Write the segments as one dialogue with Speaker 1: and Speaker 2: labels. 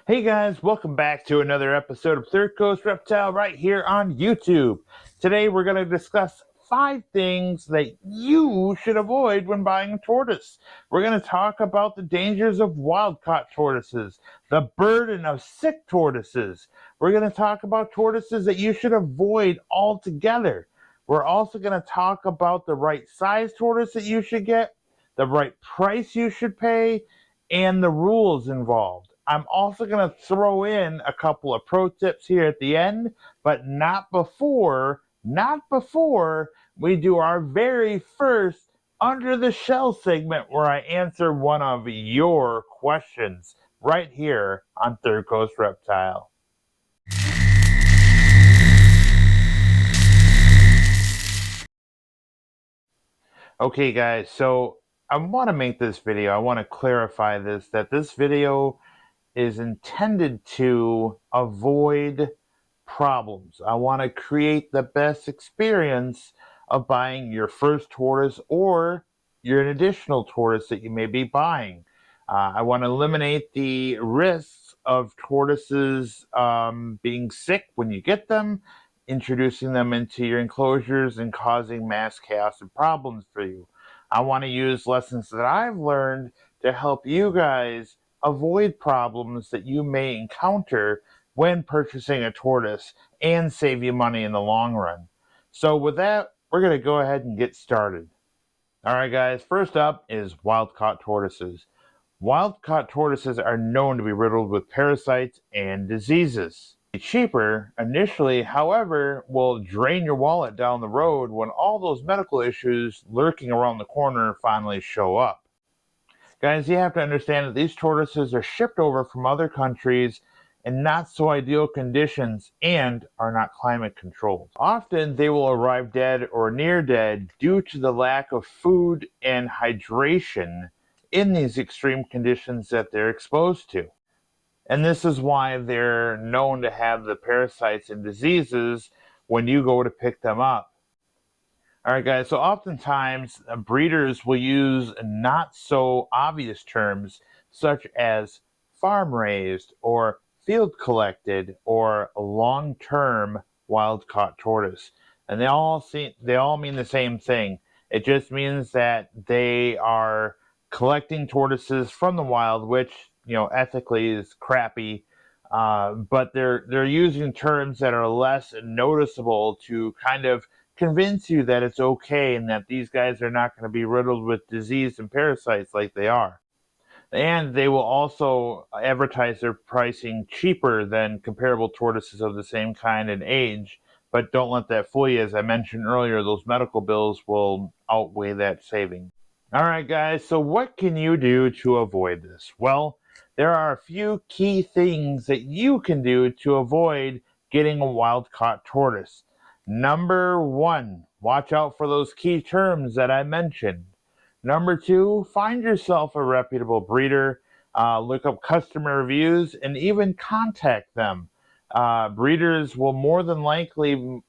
Speaker 1: Hey guys, welcome back to another episode of Third Coast Reptile right here on YouTube. Today we're going to discuss 5 things that you should avoid when buying a tortoise. We're going to talk about the dangers of wild-caught tortoises, the burden of sick tortoises. We're going to talk about tortoises that you should avoid altogether. We're also going to talk about the right size tortoise that you should get, the right price you should pay, and the rules involved. I'm also going to throw in a couple of pro tips here at the end, but not before we do our very first Under the Shell segment where I answer one of your questions right here on Third Coast Reptile. Okay guys, so I want to make this video, I want to clarify this, that this video is intended to avoid problems. I want to create the best experience of buying your first tortoise or your additional tortoise that you may be buying. I want to eliminate the risks of tortoises being sick when you get them, introducing them into your enclosures and causing mass chaos and problems for you. I want to use lessons that I've learned to help you guys avoid problems that you may encounter when purchasing a tortoise and save you money in the long run. So with that, we're going to go ahead and get started. Alright guys, first up is wild-caught tortoises. Wild-caught tortoises are known to be riddled with parasites and diseases. Cheaper initially, however, will drain your wallet down the road when all those medical issues lurking around the corner finally show up. Guys, you have to understand that these tortoises are shipped over from other countries in not so ideal conditions and are not climate controlled. Often they will arrive dead or near dead due to the lack of food and hydration in these extreme conditions that they're exposed to. And this is why they're known to have the parasites and diseases when you go to pick them up. All right, guys, so oftentimes breeders will use not so obvious terms such as farm raised or field collected or long term wild caught tortoise. And they all mean the same thing. It just means that they are collecting tortoises from the wild, which, ethically is crappy. But they're using terms that are less noticeable to kind of convince you that it's okay and that these guys are not going to be riddled with disease and parasites like they are. And they will also advertise their pricing cheaper than comparable tortoises of the same kind and age. But don't let that fool you. As I mentioned earlier, those medical bills will outweigh that saving. All right, guys, so what can you do to avoid this? Well, there are a few key things that you can do to avoid getting a wild-caught tortoise. Number 1, watch out for those key terms that I mentioned. Number 2, find yourself a reputable breeder. Look up customer reviews and even contact them. Breeders will more than likely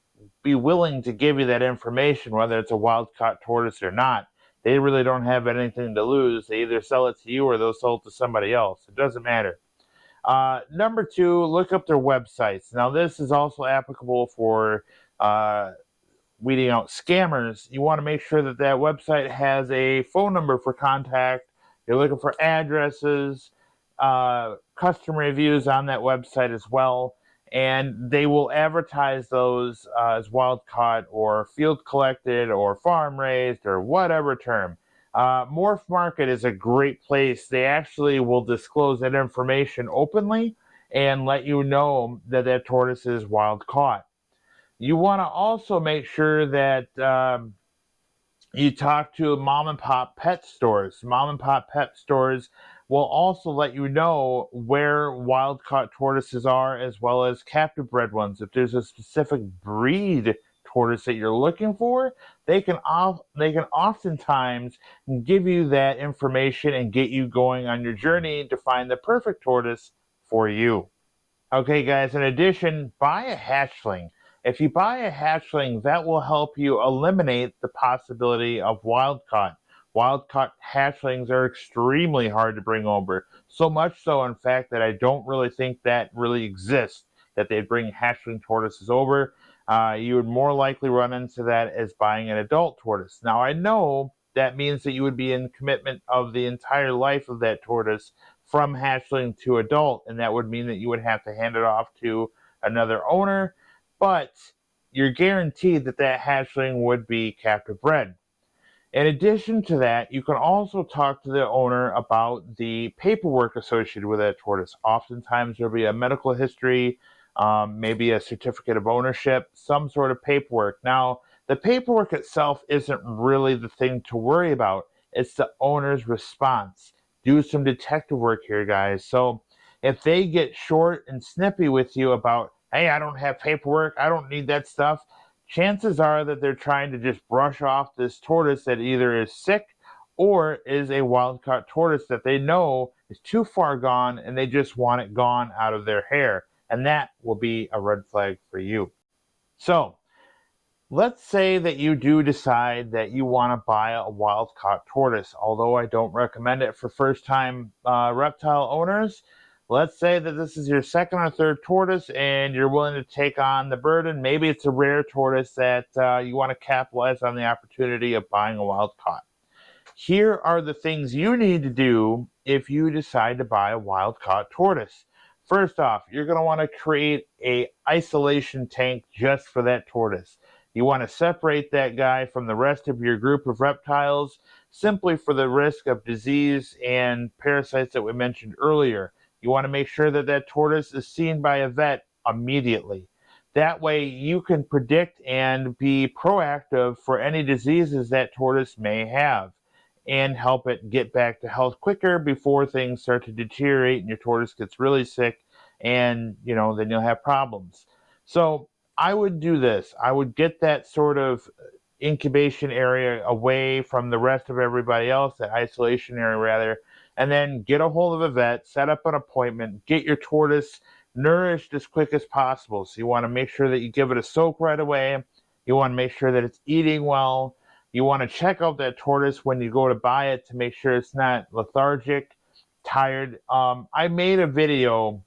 Speaker 1: be willing to give you that information, whether it's a wild-caught tortoise or not. They really don't have anything to lose. They either sell it to you or they'll sell it to somebody else. It doesn't matter. Number 2, look up their websites. Now, this is also applicable for weeding out scammers. You want to make sure that that website has a phone number for contact. You're looking for addresses, customer reviews on that website as well. And they will advertise those as wild caught or field collected or farm raised or whatever term. Morph Market is a great place. They actually will disclose that information openly and let you know that that tortoise is wild caught. You want to also make sure that you talk to mom and pop pet stores. Mom and pop pet stores will also let you know where wild caught tortoises are as well as captive bred ones. If there's a specific breed tortoise that you're looking for, they can oftentimes give you that information and get you going on your journey to find the perfect tortoise for you. Okay, guys, in addition, buy a hatchling. If you buy a hatchling, that will help you eliminate the possibility of wild caught. Wild-caught hatchlings are extremely hard to bring over. So much so, in fact, that I don't really think that really exists, that they'd bring hatchling tortoises over. You would more likely run into that as buying an adult tortoise. Now, I know that means that you would be in commitment of the entire life of that tortoise from hatchling to adult, and that would mean that you would have to hand it off to another owner, but you're guaranteed that that hatchling would be captive bred. In addition to that, you can also talk to the owner about the paperwork associated with that tortoise. Oftentimes, there'll be a medical history, maybe a certificate of ownership, some sort of paperwork. Now, the paperwork itself isn't really the thing to worry about, it's the owner's response. Do some detective work here, guys. So, if they get short and snippy with you about, hey, I don't have paperwork, I don't need that stuff, chances are that they're trying to just brush off this tortoise that either is sick or is a wild caught tortoise that they know is too far gone and they just want it gone out of their hair. And that will be a red flag for you. So, let's say that you do decide that you want to buy a wild caught tortoise, although I don't recommend it for first time reptile owners. Let's say that this is your second or third tortoise and you're willing to take on the burden. Maybe it's a rare tortoise that you want to capitalize on the opportunity of buying a wild caught. Here are the things you need to do if you decide to buy a wild-caught tortoise. First off, you're going to want to create a isolation tank just for that tortoise. You want to separate that guy from the rest of your group of reptiles simply for the risk of disease and parasites that we mentioned earlier. You want to make sure that that tortoise is seen by a vet immediately. That way you can predict and be proactive for any diseases that tortoise may have and help it get back to health quicker before things start to deteriorate and your tortoise gets really sick and then you'll have problems. So I would do this. I would get that sort of incubation area away from the rest of everybody else, that isolation area rather, and then get a hold of a vet, set up an appointment, get your tortoise nourished as quick as possible. So you want to make sure that you give it a soak right away. You want to make sure that it's eating well. You want to check out that tortoise when you go to buy it to make sure it's not lethargic, tired. I made a video,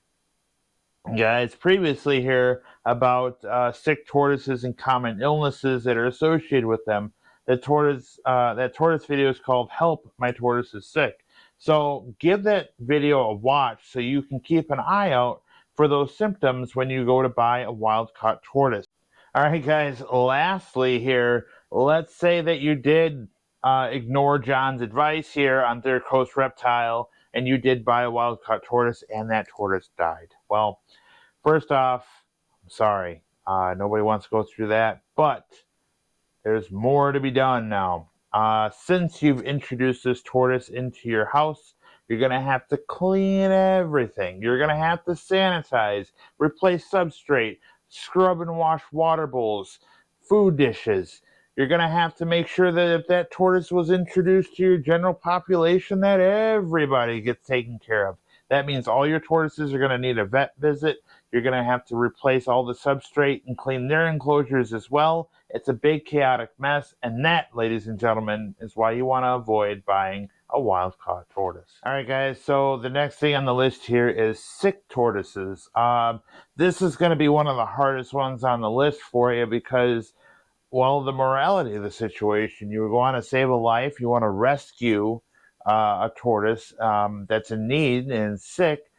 Speaker 1: guys, previously here about sick tortoises and common illnesses that are associated with them. That tortoise video is called "Help, My Tortoise is Sick." So give that video a watch so you can keep an eye out for those symptoms when you go to buy a wild-caught tortoise. All right, guys, lastly here, let's say that you did ignore John's advice here on Third Coast Reptile and you did buy a wild-caught tortoise and that tortoise died. Well, first off, I'm sorry. Nobody wants to go through that, but there's more to be done now. Since you've introduced this tortoise into your house, you're going to have to clean everything. You're going to have to sanitize, replace substrate, scrub and wash water bowls, food dishes. You're going to have to make sure that if that tortoise was introduced to your general population, that everybody gets taken care of. That means all your tortoises are going to need a vet visit. You're going to have to replace all the substrate and clean their enclosures as well. It's a big chaotic mess, and that, ladies and gentlemen, is why you want to avoid buying a wild-caught tortoise. All right, guys, so the next thing on the list here is sick tortoises. This is going to be one of the hardest ones on the list for you because, well, the morality of the situation. You want to save a life. You want to rescue a tortoise that's in need and sick.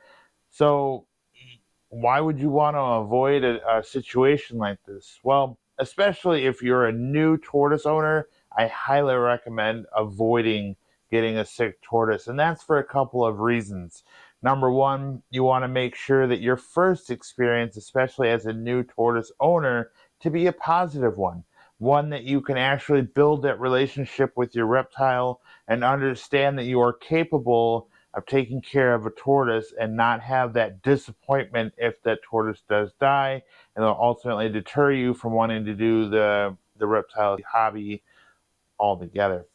Speaker 1: So why would you want to avoid a situation like this? Well, especially if you're a new tortoise owner, I highly recommend avoiding getting a sick tortoise. And that's for a couple of reasons. Number one, you want to make sure that your first experience, especially as a new tortoise owner, to be a positive one. One that you can actually build that relationship with your reptile and understand that you are capable of taking care of a tortoise and not have that disappointment if that tortoise does die, and it'll ultimately deter you from wanting to do the reptile hobby altogether.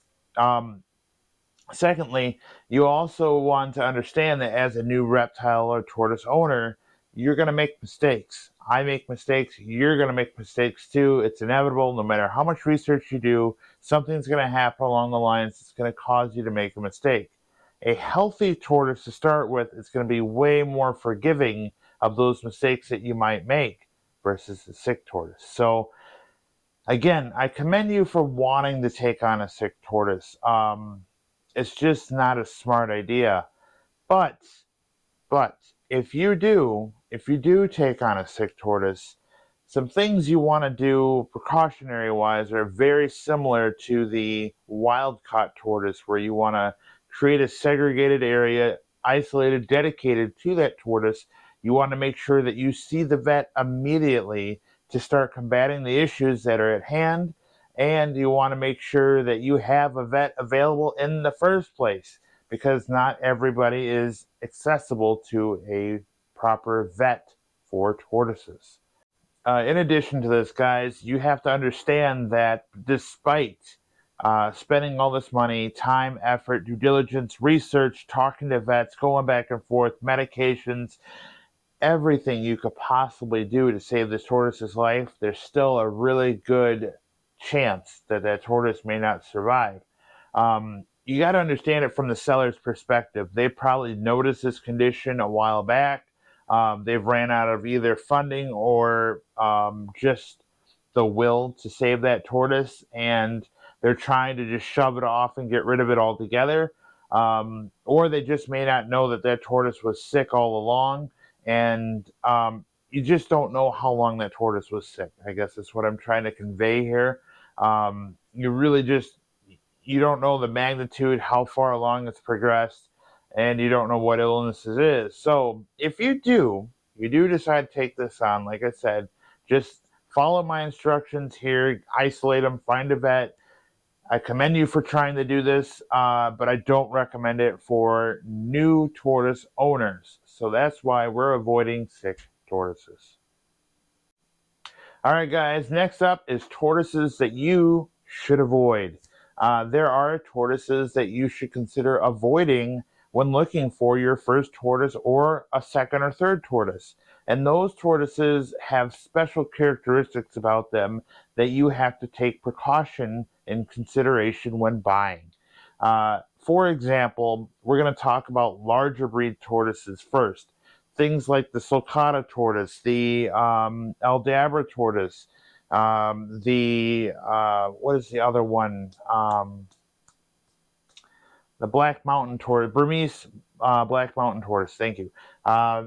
Speaker 1: Secondly, you also want to understand that as a new reptile or tortoise owner, you're going to make mistakes. I make mistakes. You're going to make mistakes too. It's inevitable no matter how much research you do. something's going to happen along the lines that's going to cause you to make a mistake. A healthy tortoise to start with is going to be way more forgiving of those mistakes that you might make versus a sick tortoise. So again, I commend you for wanting to take on a sick tortoise. It's just not a smart idea. But but if you do take on a sick tortoise, some things you want to do precautionary wise are very similar to the wild caught tortoise, where you want to create a segregated area, isolated, dedicated to that tortoise. You want to make sure that you see the vet immediately to start combating the issues that are at hand. And you want to make sure that you have a vet available in the first place, because not everybody is accessible to a proper vet for tortoises. In addition to this, guys, you have to understand that despite spending all this money, time, effort, due diligence, research, talking to vets, going back and forth, medications, everything you could possibly do to save this tortoise's life, there's still a really good chance that that tortoise may not survive. You got to understand it from the seller's perspective. They probably noticed this condition a while back. They've ran out of either funding or just the will to save that tortoise, and they're trying to just shove it off and get rid of it altogether. Or they just may not know that that tortoise was sick all along, and you just don't know how long that tortoise was sick. I guess that's what I'm trying to convey here. You really just you don't know the magnitude, how far along it's progressed, and you don't know what illness it is. So if you do decide to take this on, like I said, just follow my instructions here, isolate them, find a vet. I commend you for trying to do this, but I don't recommend it for new tortoise owners. So that's why we're avoiding sick tortoises. All right, guys, next up is tortoises that you should avoid. There are tortoises that you should consider avoiding when looking for your first tortoise or a second or third tortoise. And those tortoises have special characteristics about them that you have to take precaution in consideration when buying. For example, we're going to talk about larger breed tortoises first. Things like the sulcata tortoise, the Aldabra tortoise, the what is the other one? The Black Mountain tortoise, Burmese Black Mountain tortoise. Thank you.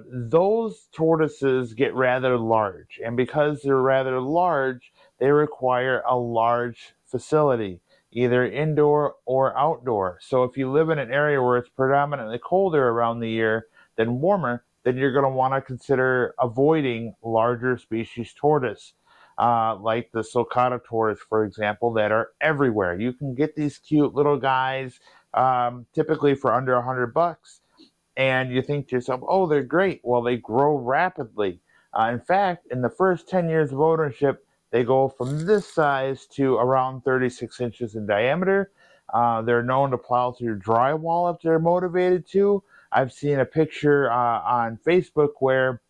Speaker 1: Those tortoises get rather large, and because they're rather large, they require a large facility, either indoor or outdoor. So if you live in an area where it's predominantly colder around the year than warmer, then you're going to want to consider avoiding larger species tortoise. Like the sulcata tortoise, for example, that are everywhere. You can get these cute little guys typically for under $100, and you think to yourself, oh, they're great. Well, they grow rapidly. In fact, in the first 10 years of ownership, they go from this size to around 36 inches in diameter. They're known to plow through drywall if they're motivated to. I've seen a picture on Facebook where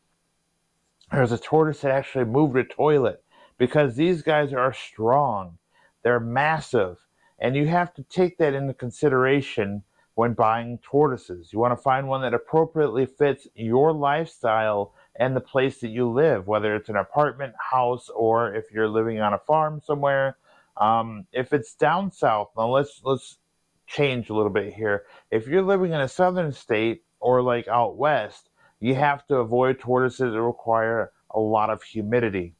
Speaker 1: there's a tortoise that actually moved a toilet, because these guys are strong. They're massive. And you have to take that into consideration when buying tortoises. You want to find one that appropriately fits your lifestyle and the place that you live, whether it's an apartment, house, or if you're living on a farm somewhere. If it's down south, now let's change a little bit here. If you're living in a southern state or like out west, you have to avoid tortoises that require a lot of humidity.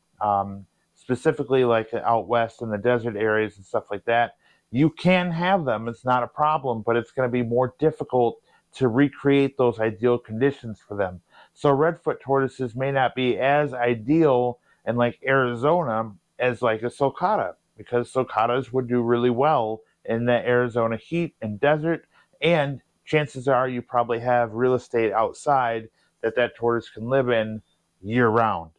Speaker 1: Specifically, like out west in the desert areas and stuff like that, you can have them. It's not a problem, but it's going to be more difficult to recreate those ideal conditions for them. So redfoot tortoises may not be as ideal in like Arizona as like a sulcata, because sulcatas would do really well in the Arizona heat and desert, and chances are you probably have real estate outside that tortoise can live in year round.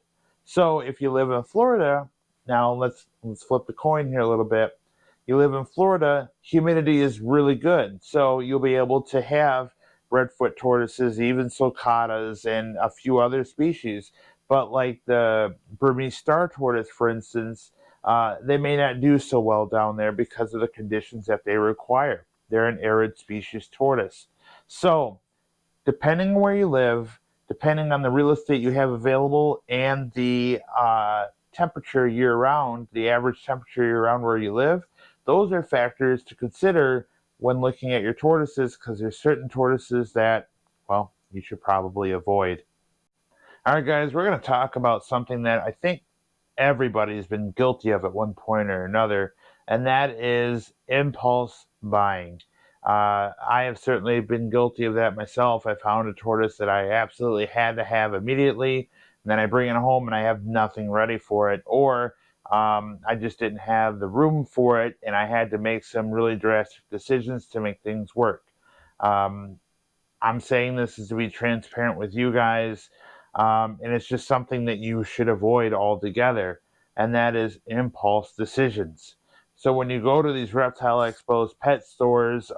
Speaker 1: So if you live in Florida, now let's flip the coin here a little bit. You live in Florida, humidity is really good, so you'll be able to have redfoot tortoises, even sulcatas, and a few other species. But like the Burmese star tortoise, for instance, they may not do so well down there because of the conditions that they require. They're an arid species tortoise. So, depending on where you live, depending on the real estate you have available, and the temperature year round, the average temperature year round where you live, those are factors to consider when looking at your tortoises, because there's certain tortoises that, well, you should probably avoid. All right, guys, we're going to talk about something that I think everybody's been guilty of at one point or another, and that is impulse buying. I have certainly been guilty of that myself. I found a tortoise that I absolutely had to have immediately, and then I bring it home and I have nothing ready for it, or I just didn't have the room for it, and I had to make some really drastic decisions to make things work. Um, I'm saying this is to be transparent with you guys, and it's just something that you should avoid altogether, and that is impulse decisions. So when you go to these reptile expos, pet stores,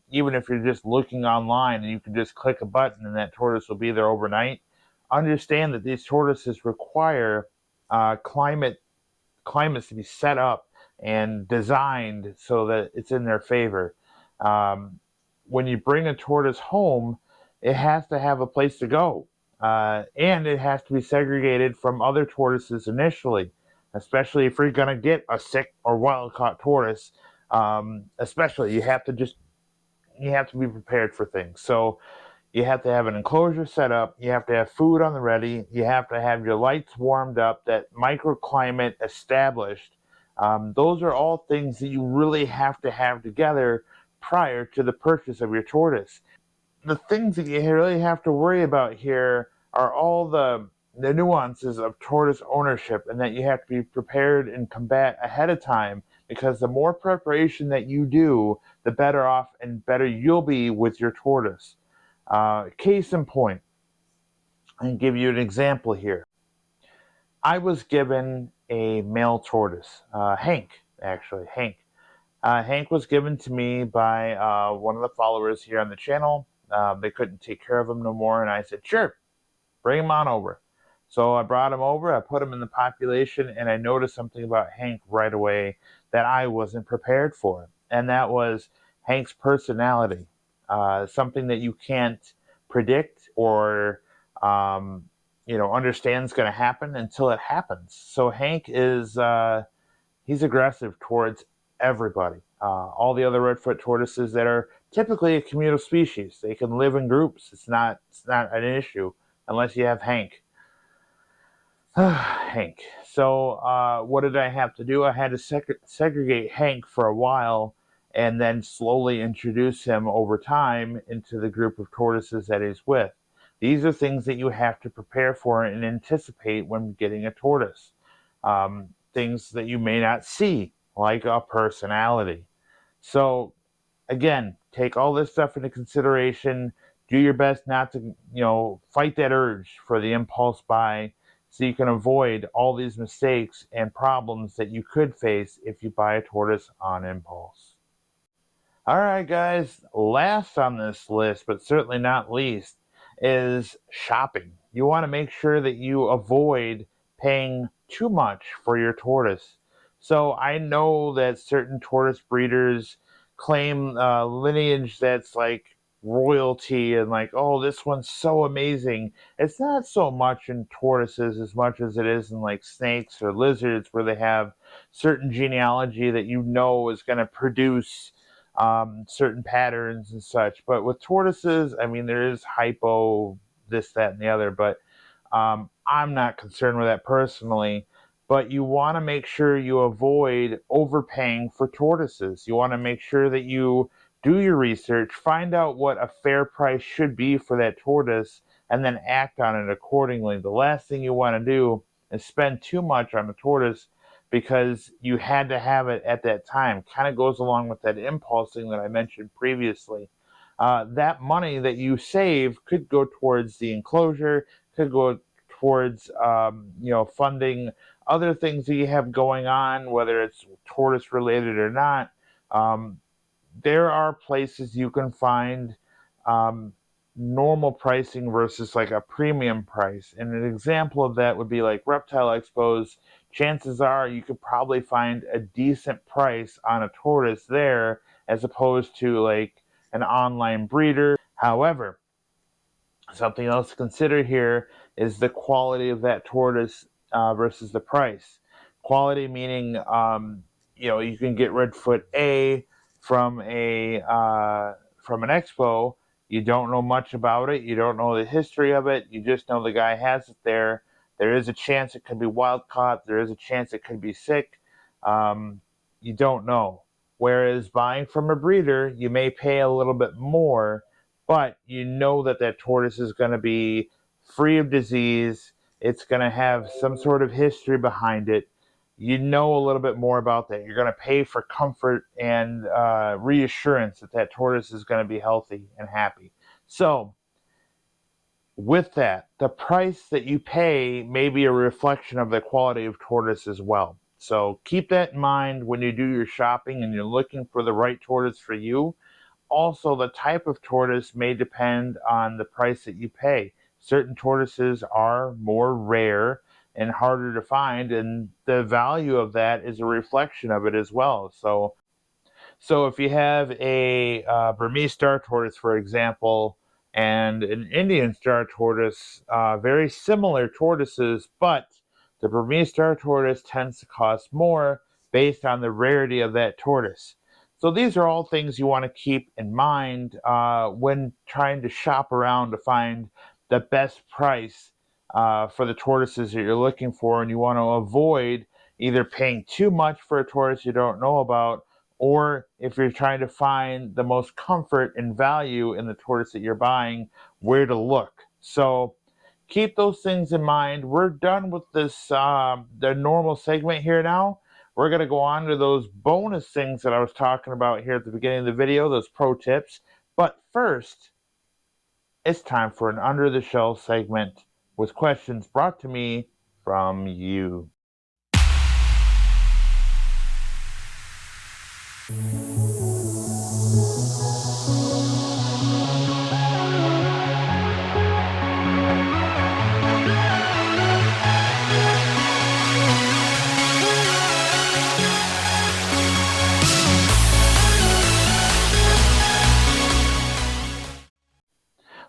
Speaker 1: even if you're just looking online and you can just click a button and that tortoise will be there overnight, understand that these tortoises require climates to be set up and designed so that it's in their favor. Um, when you bring a tortoise home, it has to have a place to go, and it has to be segregated from other tortoises initially, especially if you're going to get a sick or wild caught tortoise. Especially, you have to be prepared for things. So you have to have an enclosure set up. You have to have food on the ready. You have to have your lights warmed up, that microclimate established. Those are all things that you really have to have together prior to the purchase of your tortoise. The things that you really have to worry about here are all the nuances of tortoise ownership, and that you have to be prepared and combat ahead of time, because the more preparation that you do, the better off and better you'll be with your tortoise. Case in point, I can give you an example here. I was given a male tortoise, Hank, actually, Hank. Hank was given to me by one of the followers here on the channel. They couldn't take care of him no more, and I said, sure, bring him on over. So I brought him over, I put him in the population, and I noticed something about Hank right away that I wasn't prepared for. And that was Hank's personality. Something that you can't predict or understand is going to happen until it happens. So Hank is he's aggressive towards everybody. All the other redfoot tortoises that are typically a communal species, they can live in groups. It's not an issue unless you have Hank. Hank. So what did I have to do? I had to segregate Hank for a while, and then slowly introduce him over time into the group of tortoises that he's with. These are things that you have to prepare for and anticipate when getting a tortoise. Things that you may not see, like a personality. So again, take all this stuff into consideration. Do your best not to, fight that urge for the impulse buy, so you can avoid all these mistakes and problems that you could face if you buy a tortoise on impulse. All right, guys, last on this list, but certainly not least, is shopping. You want to make sure that you avoid paying too much for your tortoise. So I know that certain tortoise breeders claim lineage that's like royalty, and like, oh, this one's so amazing. It's not so much in tortoises as much as it is in like snakes or lizards, where they have certain genealogy that is going to produce certain patterns and such. But with tortoises, I mean, there is hypo, this, that, and the other, but I'm not concerned with that personally. But you want to make sure you avoid overpaying for tortoises. You want to make sure that you do your research, find out what a fair price should be for that tortoise, and then act on it accordingly. The last thing you want to do is spend too much on a tortoise because you had to have it at that time. Kind of goes along with that impulse thing that I mentioned previously. That money that you save could go towards the enclosure, could go towards funding other things that you have going on, whether it's tortoise related or not. There are places you can find um, normal pricing versus like a premium price. And an example of that would be like Reptile Expos. chances are you could probably find a decent price on a tortoise there as opposed to like an online breeder. However, something else to consider here is the quality of that tortoise versus the price. Quality meaning, you can get Redfoot A from from an expo. You don't know much about it. You don't know the history of it. You just know the guy has it there. There is a chance it could be wild caught. There is a chance it could be sick. Um, you don't know. Whereas buying from a breeder, you may pay a little bit more, but you know that that tortoise is going to be free of disease. It's going to have some sort of history behind it. You know a little bit more about that. You're going to pay for comfort and reassurance that that tortoise is going to be healthy and happy. So, with that, the price that you pay may be a reflection of the quality of tortoise as well. So, keep that in mind when you do your shopping and you're looking for the right tortoise for you. Also, the type of tortoise may depend on the price that you pay. Certain tortoises are more rare and harder to find, and the value of that is a reflection of it as well. So if you have a Burmese star tortoise, for example, and an Indian star tortoise, very similar tortoises, but the Burmese star tortoise tends to cost more based on the rarity of that tortoise. So these are all things you want to keep in mind when trying to shop around to find the best price for the tortoises that you're looking for, and you want to avoid either paying too much for a tortoise you don't know about, or if you're trying to find the most comfort and value in the tortoise that you're buying, where to look. So keep those things in mind. We're done with this, the normal segment here now. We're going to go on to those bonus things that I was talking about here at the beginning of the video, those pro tips. But first, it's time for an Under the Shell segment with questions brought to me from you.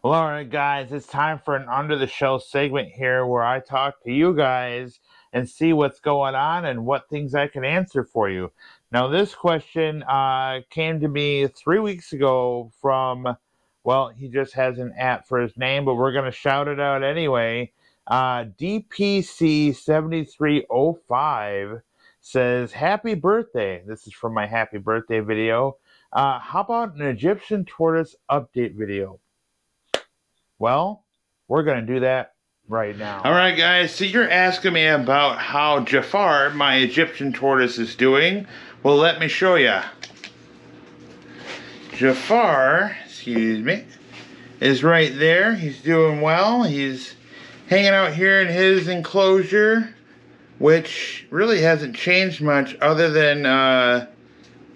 Speaker 1: Well, all right, guys, it's time for an Under the Shell segment here where I talk to you guys and see what's going on and what things I can answer for you. Now, this question came to me 3 weeks ago from, well, he just has an app for his name, but we're going to shout it out anyway. DPC7305 says, Happy birthday. This is from my happy birthday video. How about an Egyptian tortoise update video? Well, we're going to do that right now. All right, guys, so you're asking me about how Jafar, my Egyptian tortoise, is doing. Well, let me show you. Jafar, excuse me, is right there. He's doing well. He's hanging out here in his enclosure, which really hasn't changed much other than,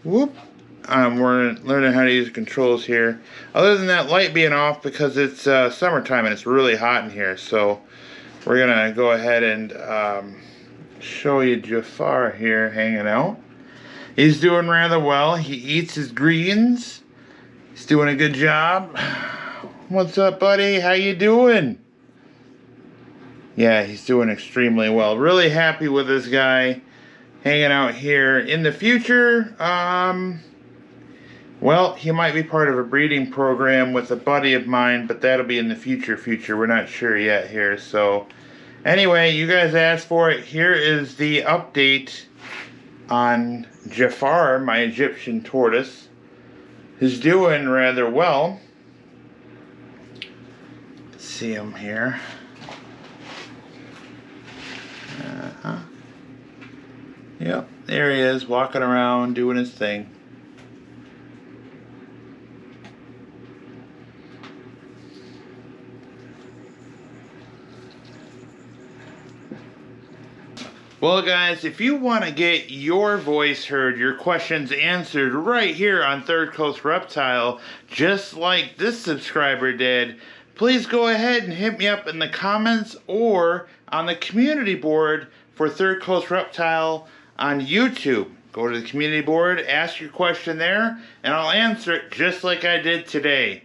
Speaker 1: we're learning how to use controls here. Other than that light being off because it's summertime and it's really hot in here. So we're going to go ahead and show you Jafar here hanging out. He's doing rather well. He eats his greens. He's doing a good job. What's up, buddy? How you doing? Yeah, he's doing extremely well. Really happy with this guy hanging out here. In the future, well, he might be part of a breeding program with a buddy of mine, but that'll be in the future. We're not sure yet here. So anyway, you guys asked for it. Here is the update on Jafar, my Egyptian tortoise. He's doing rather well. Let's see him here. Yep, there he is, walking around, doing his thing. Well, guys, if you want to get your voice heard, your questions answered right here on Third Coast Reptile, just like this subscriber did, please go ahead and hit me up in the comments or on the community board for Third Coast Reptile on YouTube. Go to the community board, ask your question there, and I'll answer it just like I did today.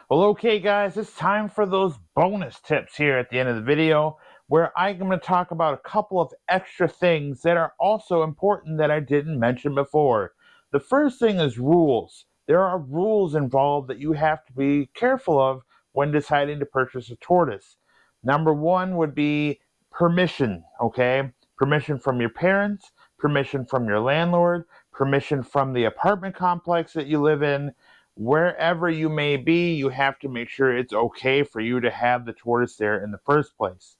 Speaker 1: Well, okay guys, it's time for those bonus tips here at the end of the video, where I'm going to talk about a couple of extra things that are also important that I didn't mention before. The first thing is rules. There are rules involved that you have to be careful of when deciding to purchase a tortoise. Number one would be permission, okay? Permission from your parents, permission from your landlord, permission from the apartment complex that you live in. Wherever you may be, you have to make sure it's okay for you to have the tortoise there in the first place.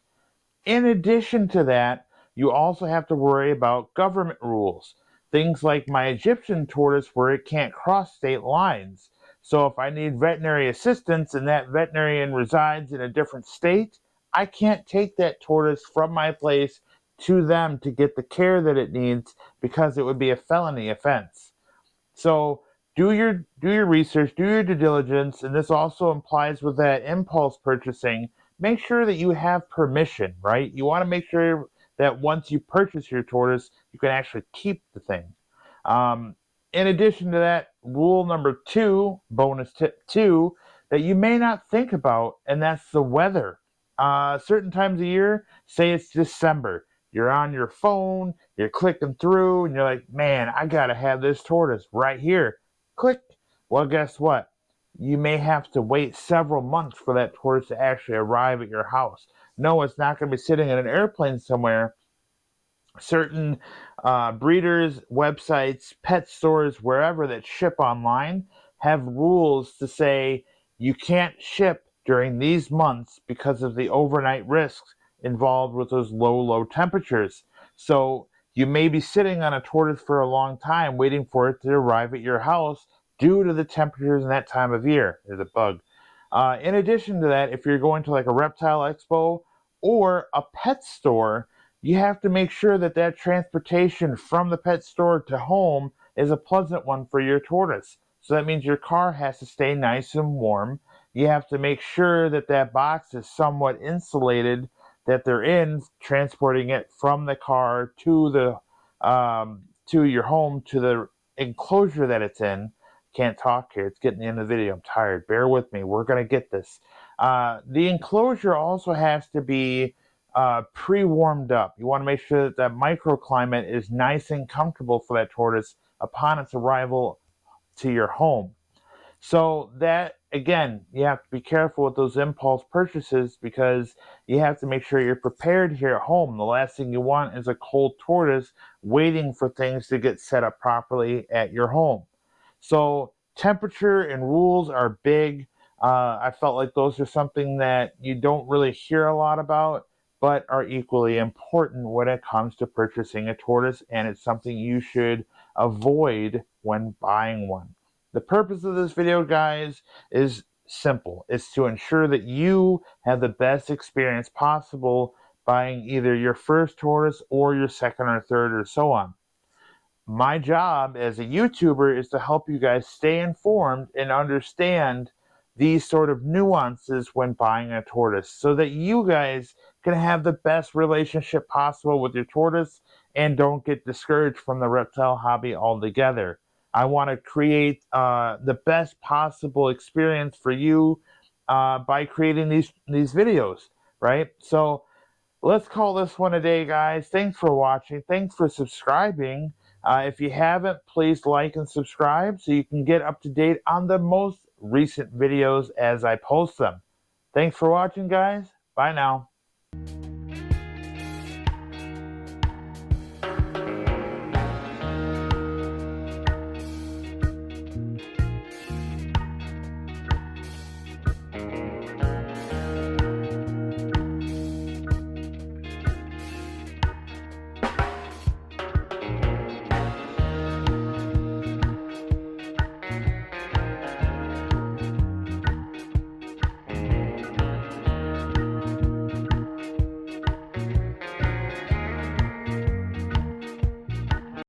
Speaker 1: In addition to that, you also have to worry about government rules. Things like my Egyptian tortoise where it can't cross state lines. So if I need veterinary assistance and that veterinarian resides in a different state, I can't take that tortoise from my place to them to get the care that it needs because it would be a felony offense. So do your research, do your due diligence, and this also implies with that impulse purchasing. Make sure that you have permission, right? You want to make sure that once you purchase your tortoise, you can actually keep the thing. In addition to that, rule number 2, bonus tip 2, that you may not think about, and that's the weather. Certain times of year, say it's December, you're on your phone, you're clicking through, and you're like, man, I gotta have this tortoise right here. Click. Well, guess what? You may have to wait several months for that tortoise to actually arrive at your house. No, it's not going to be sitting in an airplane somewhere. Certain breeders, websites, pet stores, wherever that ship online have rules to say you can't ship during these months because of the overnight risks involved with those low temperatures. So you may be sitting on a tortoise for a long time waiting for it to arrive at your house due to the temperatures in that time of year. There's a bug. In addition to that, if you're going to like a reptile expo or a pet store, you have to make sure that that transportation from the pet store to home is a pleasant one for your tortoise. So that means your car has to stay nice and warm. You have to make sure that that box is somewhat insulated, that they're in, transporting it from the car to the to your home, to the enclosure that it's in. Can't talk here. It's getting the end of the video. I'm tired. Bear with me. We're going to get this. The enclosure also has to be pre-warmed up. You want to make sure that that microclimate is nice and comfortable for that tortoise upon its arrival to your home. So that, again, you have to be careful with those impulse purchases because you have to make sure you're prepared here at home. The last thing you want is a cold tortoise waiting for things to get set up properly at your home. So temperature and rules are big. I felt like those are something that you don't really hear a lot about, but are equally important when it comes to purchasing a tortoise, and it's something you should avoid when buying one. The purpose of this video, guys, is simple. It's to ensure that you have the best experience possible buying either your first tortoise or your second or third or so on. My job as a YouTuber is to help you guys stay informed and understand these sort of nuances when buying a tortoise so that you guys can have the best relationship possible with your tortoise and don't get discouraged from the reptile hobby altogether. I want to create the best possible experience for you by creating these videos, right? So let's call this one a day, guys. Thanks for watching. Thanks for subscribing. If you haven't, please like and subscribe so you can get up to date on the most recent videos as I post them. Thanks for watching, guys. Bye now.